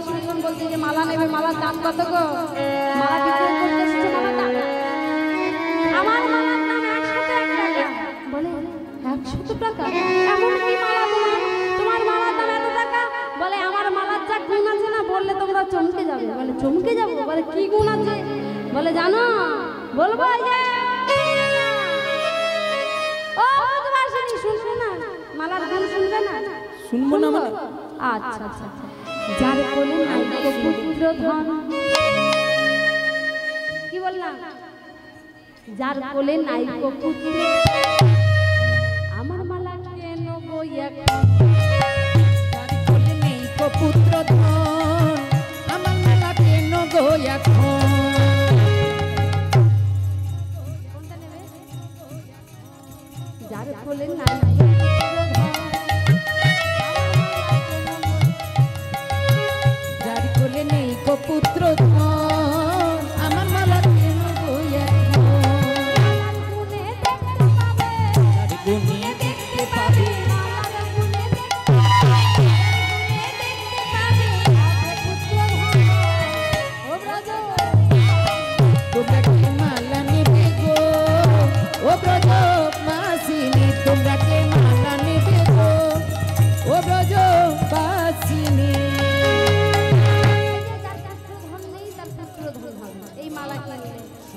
বাসুরিগণ বলছে যে মালা নেবে, মালার দাম কত গো? মালা বিক্রয় করতে এসেছে, মালার দাম আমার মালার দাম 101 টাকা। বলে 100 টাকা? এমন কি মালা তোমার, তোমার মালার দাম এত টাকা? বলে আমার মালার যা গুণ আছে না, বললে তোমরা চমকে যাবে। বলে চমকে যাবো? বলে কি গুণ আছে? বলে জানো? বলবো যে ও তোমার শুনি, শুনবে না মালার গুণ? শুনবে না? শুনবো না মানে? আচ্ছা আচ্ছা। যার কোলে নাইকো পুত্র ধন, কি বললাম? যার কোলে নাইকো পুত্র, আমার মালা কেন গো এখন? যার কোলে নাইকো পুত্র ধন, আমার মালা কেন গো এখন? যার কোলে নাইকো পুত্র ধন, যার কোলে নাইকো পুত্র ধন, আমার মালা কেন গো এখন? আমার গুণে দেখতে পাবে, যার গুণে দেখতে পাবে, মালার গুণে দেখতে পাবে, পুত্র ধন। ও ব্রজ, তোমরা কে মালা নেবে গো? ও ব্রজ বাসিনী, তোমরা কে মালা নেবে গো? ও ব্রজ বাসিনী। এই মালা কিনবে,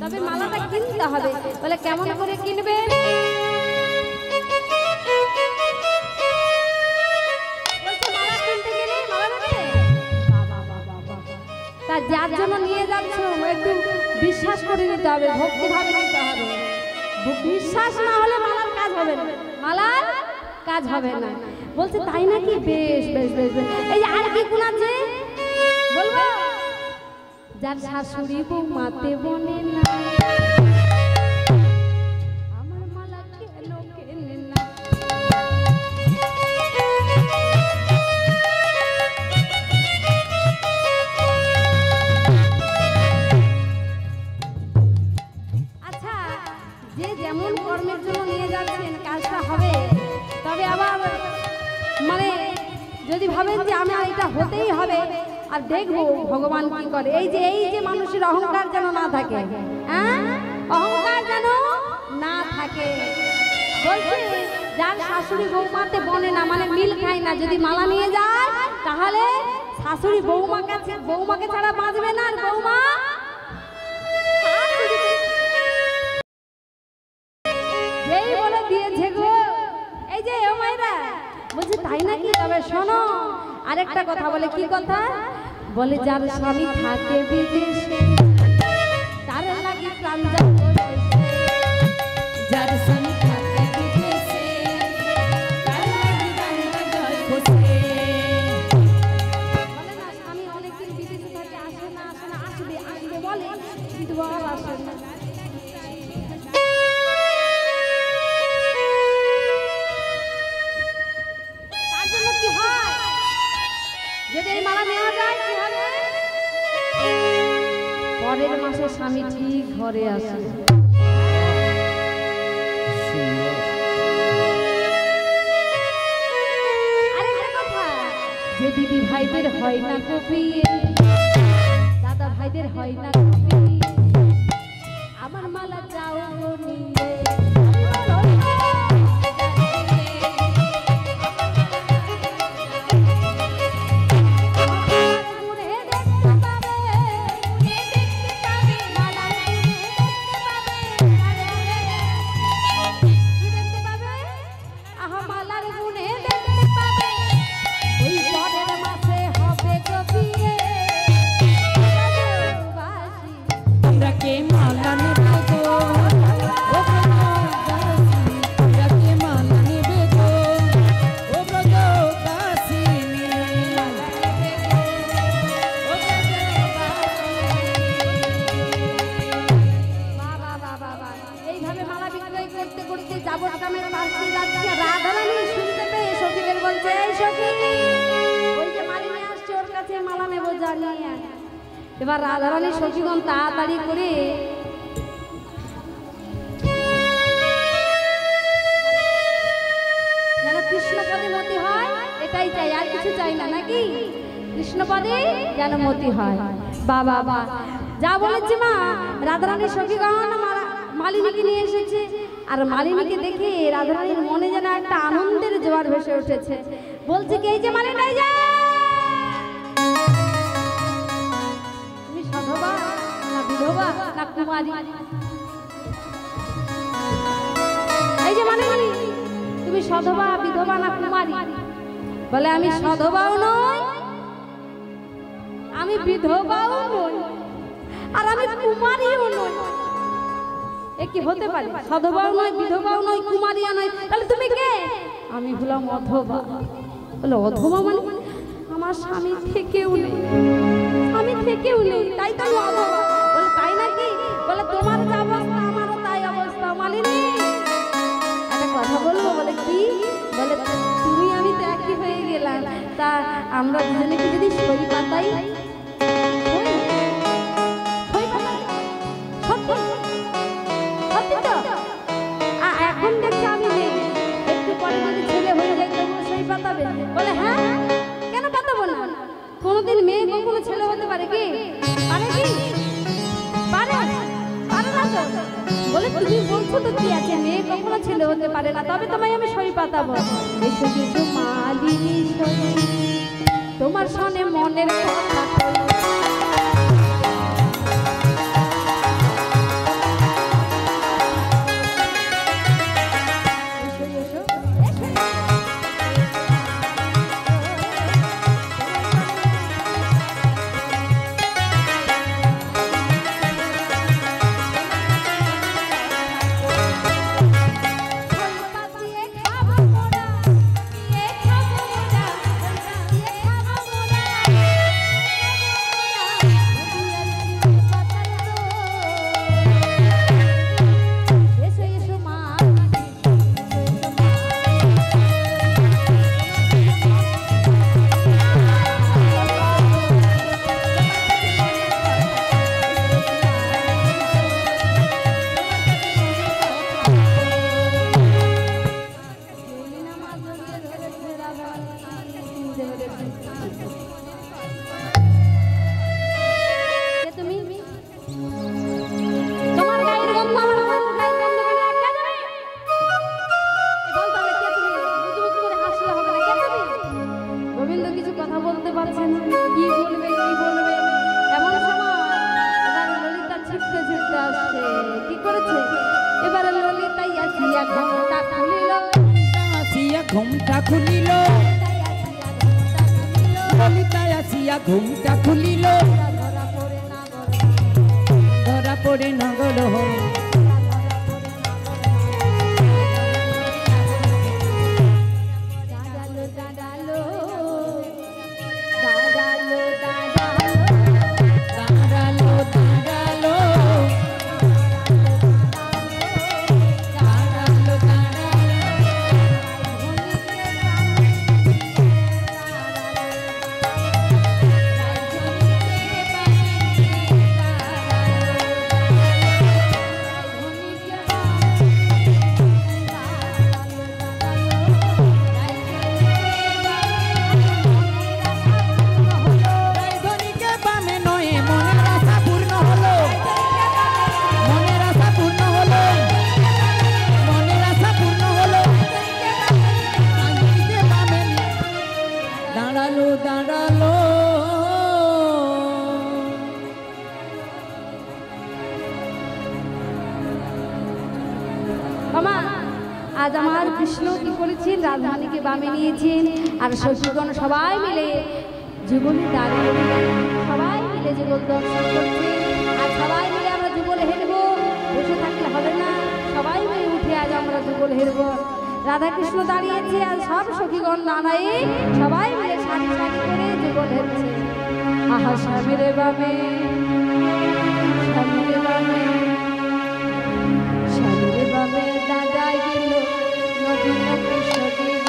তবে মালাটা কিনতে হবে। বলে কেমন করে কিনবে? বলছে মালা কিনতে গেলে মালা দেবে। বাবা বাবা বাবা, তা যার জন্য নিয়ে যাচ্ছ একটু বিশ্বাস করে নিতে হবে, ভক্তি ভাবে নিতে হবে। বিশ্বাস না হলে মালার কাজ হবে না, মালার কাজ হবে না। বলছে তাই নাকি? বেশ বেশ বেশ বেশ। এই যে আর কি গুণ আছে বলবো? যার শাশুড়ি বউ মাতে বনে না, আমার মালা কেন কেনে না? আচ্ছা, যে যেমন কর্মের জন্য নিয়ে যাচ্ছেন কাজটা হবে, তবে আবার মানে যদি ভাবেন যে আমার এটা হতেই হবে আর দেখবো ভগবান কি করে। এই যে মানুষের অহংকার যেন না থাকে, হ্যাঁ, অহংকার যেন না থাকে। বলছি যার শাশুড়ি বৌমাতে বনে না, মানে মিল খায় না, যদি মালা নিয়ে যায় তাহলে শাশুড়ি বৌমাকে ছাড়া বাঁচবে না, আর বৌমা যেই বলে দিয়েছে গো। এই যে ও মাইরা বলছে তাই নাকি? তবে শোনো আরেকটা কথা। বলে কি কথা? বলে যার স্বামী থাকে বিদেশে, তার লাগি প্রাণ যায় বসে। যার স্বামী থাকে বিদেশে, তার লাগি প্রাণ যায় বসে। বলে না স্বামী অনেকদিন বিদেশে থাকে, আসে না আসবে বলে, কিন্তু আর আসে না। তার জন্য কি হয়? যদি এই মালা নেওয়া যায় কি হবে? পরের মাসে স্বামী ঠিক ঘরে আসে। আরেকটা কথা, যে দিদি ভাইদের হয় না কপি, দাদা ভাইদের হয় না কপি, আমার মালা যাও গো নিয়ে। তোমরা কে মালা নেবে গো? ও ব্রজ বাসিনী, তোমরা কে মালা নেবে গো? ও ব্রজ বাসিনী। এইভাবে মালা বিক্রয় করতে করতে যাবতকামের পাশ দিয়ে যাচ্ছে, রাধারানী শুনতে পেয়ে সখীদের বলছে, এই সখী, ওই যে মালিনী আসছে, ওর কাছে মালা নেবো, জানিয়ে। এবার রাধারানী সখীগণ তাড়াতাড়ি করে যেন কৃষ্ণ পদে মতি হয়, এটাই চাই, আর কিছু চাই না নাকি? কৃষ্ণপদে যেন মতি হয়। বাবা বা যা বলেছে মা, রাধারানীর সখীগণ মালিনীকে নিয়ে এসেছে, আর মালিনীকে দেখে রাধারানীর মনে যেন একটা আনন্দের জোয়ার ভেসে উঠেছে। বলছে কি, এই যে মালিনী, এই যে তুমি সধবা না বিধবা না কুমারী? এই যে মালিনী, তুমি সধবা বিধবা না কুমারী? বলে আমি সধবাও নই, আমি বিধবাও নই, আর আমি কুমারীও নই। এ কি হতে পারে? সধবাও নয়, বিধবাও নয়, কুমারীও নয়, তাহলে তুমি কে? আমি হলাম অধবা। বলে অধবা মানে? আমার স্বামী থেকেও নেই, আমি থেকেও নেই, তাই তো আমি অধবা। বলে তাই নাকি? বলে তোমার যা অবস্থা আমারও তাই অবস্থা। মালিনী একটা কথা বলবো? বলে কি? বলে তুমি আমি তো একই হয়ে গেলাম, তা আমরা দুজনে কি যদি সই পাতাই? এখন দেখছি আমি নেই, একটু পরে যদি ছেলে হয়ে যায় তবুও সই পাতাবে? বলে হ্যাঁ, কেন পাতাবো না? কোনোদিন মেয়ে কখনো ছেলে হতে পারে কি? পারে কি? পারে পারে না তো। বলে তুমি বলছো তো কি আছে, মেয়ে কখনো ছেলে হতে পারে না, তবে তোমায় আমি সই পাতাবো। এসো এসো মালিনী সই, তোমার সনে মনের কথা কই। ঘুমটা খুলিল, ললিতায় আসিয়া ঘুমটা খুলিল, ধরা পড়ে নগর আজ আমার কৃষ্ণ কি করেছেন, রাধারানীকে বামে নিয়েছেন, আর সখীগণ সবাই মিলে যুগলে দাঁড়িয়ে সবাই মিলে যুগল দর্শন করছে। আর সবাই মিলে আমরা যুগল হেরবো, বসে থাকলে হবে না, সবাই মিলে উঠে আজ আমরা যুগল হেরবো। রাধাকৃষ্ণ দাঁড়িয়েছে আর সব সখীগণ দাঁড়ায় সবাই মিলে সারি সারি করে যুগল হেরছে। আহা স্বামীরে বামে, স্বামীরে বামে, স্বামীরে বামে দাদা গেল নবীন কৃষ্ণ দেব।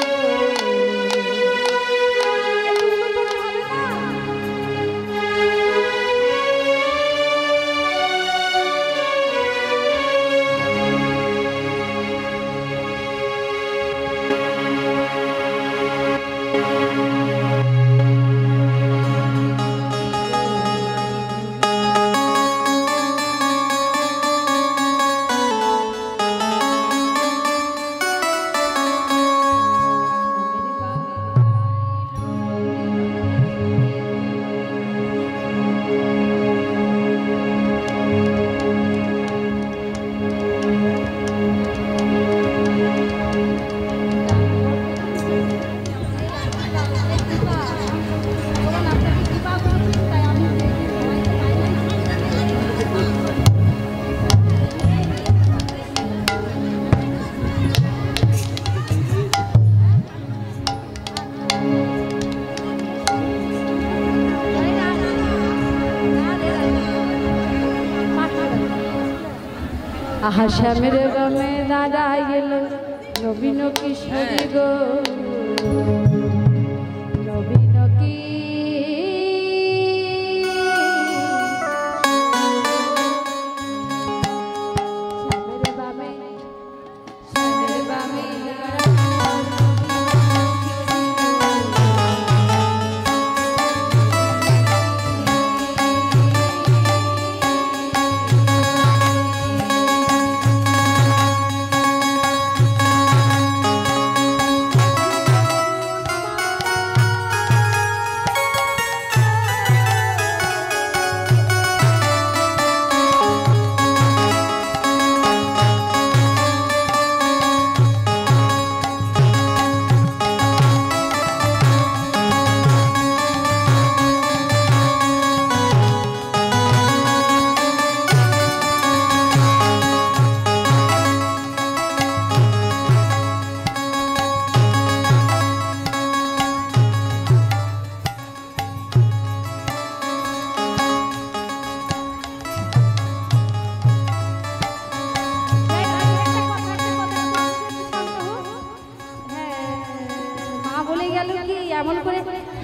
আহা শ্যামের গমে দাঁড়াই এলো নবীন কিশোরী গো নবীন কি শ্যামের বামে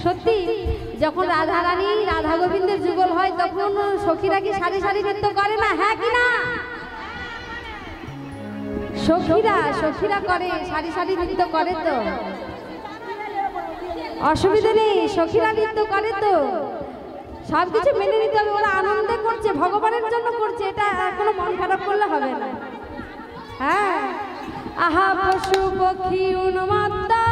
সত্যি যখন রাধা রানী রাধা গোবিন্দের যুগল হয় তখন সখীরা কি সারি সারি নৃত্য করে না? হ্যাঁ কি না? সখীরা করে সারি সারি নৃত্য করে তো, অসুবিধা নেই, সখীরা নৃত্য করে তো, সবকিছু মেনে নিতে হবে। ওরা আনন্দে করছে, ভগবানের জন্য করছে, এটা কোনো মন খারাপ করলে হবে না। হ্যাঁ, আহা পশু পক্ষী উন্মাত্তা